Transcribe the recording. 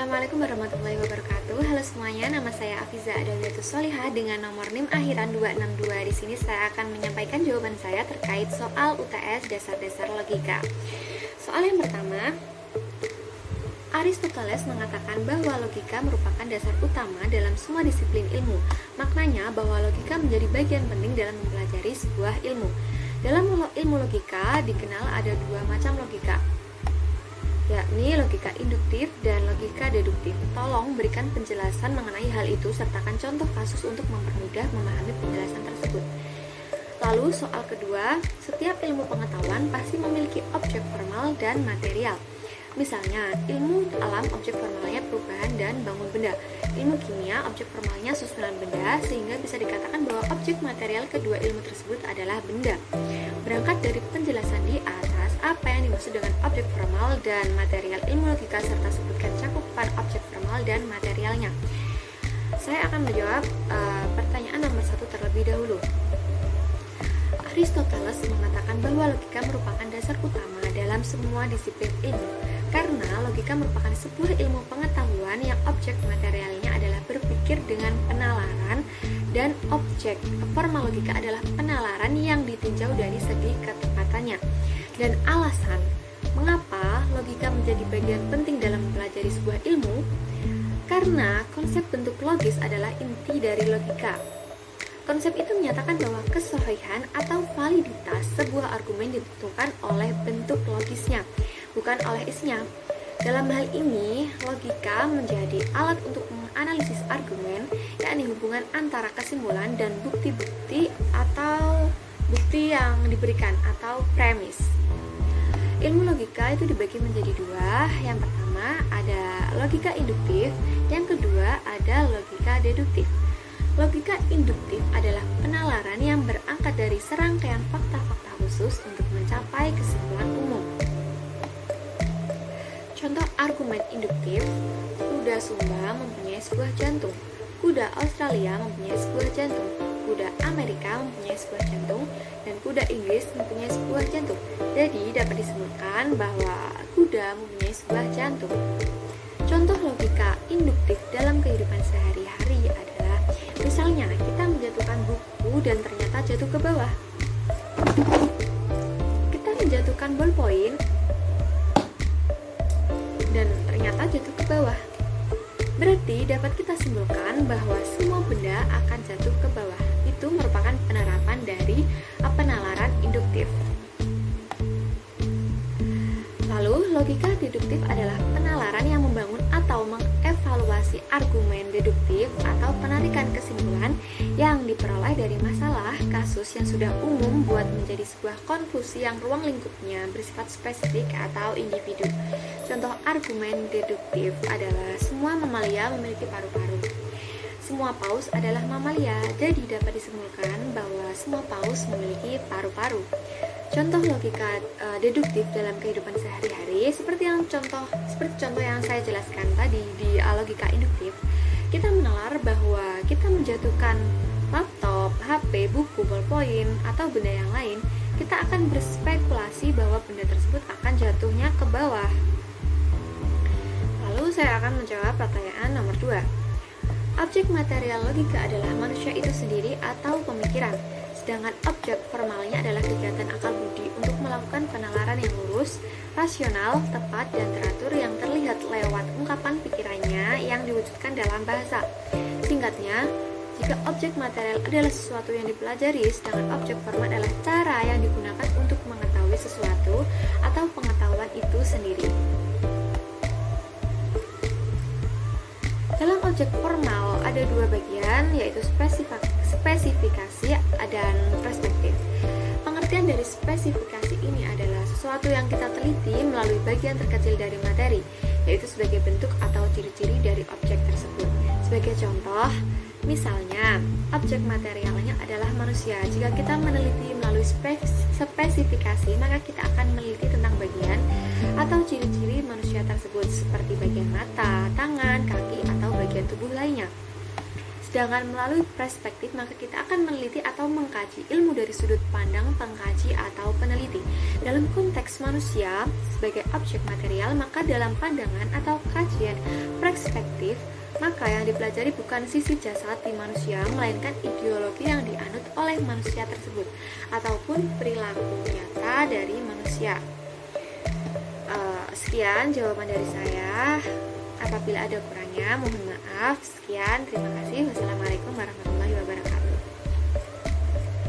Assalamualaikum warahmatullahi wabarakatuh. Halo semuanya, nama saya Afiza Adawiyatus Solihah dengan nomor NIM akhiran 262. Di sini saya akan menyampaikan jawaban saya terkait soal UTS dasar-dasar logika. Soal yang pertama, Aristoteles mengatakan bahwa logika merupakan dasar utama dalam semua disiplin ilmu. Maknanya bahwa logika menjadi bagian penting dalam mempelajari sebuah ilmu. Dalam ilmu logika dikenal ada dua macam logika, yakni logika induktif dan logika deduktif. Tolong berikan penjelasan mengenai hal itu sertakan contoh kasus untuk mempermudah memahami penjelasan tersebut. Lalu soal kedua, setiap ilmu pengetahuan pasti memiliki objek formal dan material. Misalnya, ilmu alam objek formalnya perubahan dan bangun benda. Ilmu kimia objek formalnya susunan benda, sehingga bisa dikatakan bahwa objek material kedua ilmu tersebut adalah benda. Berangkat dari penjelasan di atas, apa yang dimaksud dengan objek formal dan material ilmu logika serta sebutkan cakupan objek formal dan materialnya. Saya akan menjawab pertanyaan nomor 1 terlebih dahulu. Aristoteles mengatakan bahwa logika merupakan dasar utama dalam semua disiplin ilmu, karena logika merupakan sebuah ilmu pengetahuan yang objek materialnya adalah berpikir dengan penalaran, dan objek formal logika adalah penalaran yang ditinjau dari segi ketepatannya. Dan alasan mengapa logika menjadi bagian penting dalam mempelajari sebuah ilmu, karena konsep bentuk logis adalah inti dari logika. Konsep itu menyatakan bahwa kesahihan atau validitas sebuah argumen ditentukan oleh bentuk logisnya, bukan oleh isinya. Dalam hal ini, logika menjadi alat untuk menganalisis argumen, yakni hubungan antara kesimpulan dan bukti-bukti atau bukti yang diberikan atau premis. Ilmu logika itu dibagi menjadi dua. Yang pertama ada logika induktif, yang kedua ada logika deduktif. Logika induktif adalah penalaran yang berangkat dari serangkaian fakta-fakta khusus untuk mencapai kesimpulan umum. Contoh argumen induktif, kuda Sumba mempunyai sebuah jantung, kuda Australia mempunyai sebuah jantung, kuda Amerika mempunyai sebuah jantung, dan kuda Inggris mempunyai sebuah jantung. Jadi dapat disebutkan bahwa kuda mempunyai sebuah jantung. Contoh logika induktif dalam kehidupan sehari-hari adalah misalnya kita menjatuhkan buku dan ternyata jatuh ke bawah. Kita menjatuhkan ballpoint dan ternyata jatuh ke bawah. Berarti dapat kita simpulkan bahwa semua benda akan jatuh ke bawah. Itu merupakan penerapan dari penalaran induktif. Lalu, logika deduktif adalah penalaran yang membangun atau mengevaluasi argumen deduktif atau penarikan kesimpulan yang diperoleh dari masalah kasus yang sudah umum buat menjadi sebuah konklusi yang ruang lingkupnya bersifat spesifik atau individu. Contoh argumen deduktif adalah semua mamalia memiliki paru-paru. Semua paus adalah mamalia, jadi dapat disimpulkan bahwa semua paus memiliki paru-paru. Contoh logika deduktif dalam kehidupan sehari-hari seperti contoh yang saya jelaskan tadi di logika induktif, kita menalar bahwa kita menjatuhkan laptop, HP, buku, ballpoint atau benda yang lain, kita akan berspekulasi bahwa benda tersebut akan jatuhnya ke bawah. Lalu saya akan menjawab pertanyaan nomor 2. Objek material logika adalah manusia itu sendiri atau pemikiran, sedangkan objek formalnya adalah kegiatan akal budi untuk melakukan penalaran yang lurus, rasional, tepat, dan teratur yang terlihat lewat ungkapan pikirannya yang diwujudkan dalam bahasa. Singkatnya, jika objek material adalah sesuatu yang dipelajari, sedangkan objek formal adalah cara yang digunakan untuk mengetahui sesuatu atau pengetahuan itu sendiri. Dalam objek formal ada dua bagian, yaitu spesifikasi dan perspektif. Pengertian dari spesifikasi ini adalah sesuatu yang kita teliti melalui bagian terkecil dari materi, yaitu sebagai bentuk atau ciri-ciri dari objek tersebut. Sebagai contoh, misalnya, objek materialnya adalah manusia. Jika kita meneliti melalui spesifikasi, maka kita akan meneliti tentang bagian atau ciri-ciri manusia tersebut seperti bagian mata, tangan, kaki, atau bagian tubuh lainnya. Sedangkan melalui perspektif, maka kita akan meneliti atau mengkaji ilmu dari sudut pandang pengkaji atau peneliti. Dalam Dalam konteks manusia sebagai objek material, maka dalam pandangan atau kajian perspektif, maka yang dipelajari bukan sisi jasad di manusia, melainkan ideologi yang dianut oleh manusia tersebut ataupun perilaku nyata dari manusia. Sekian jawaban dari saya. Apabila ada kurangnya, mohon maaf. Sekian, terima kasih. Wassalamualaikum warahmatullahi wabarakatuh.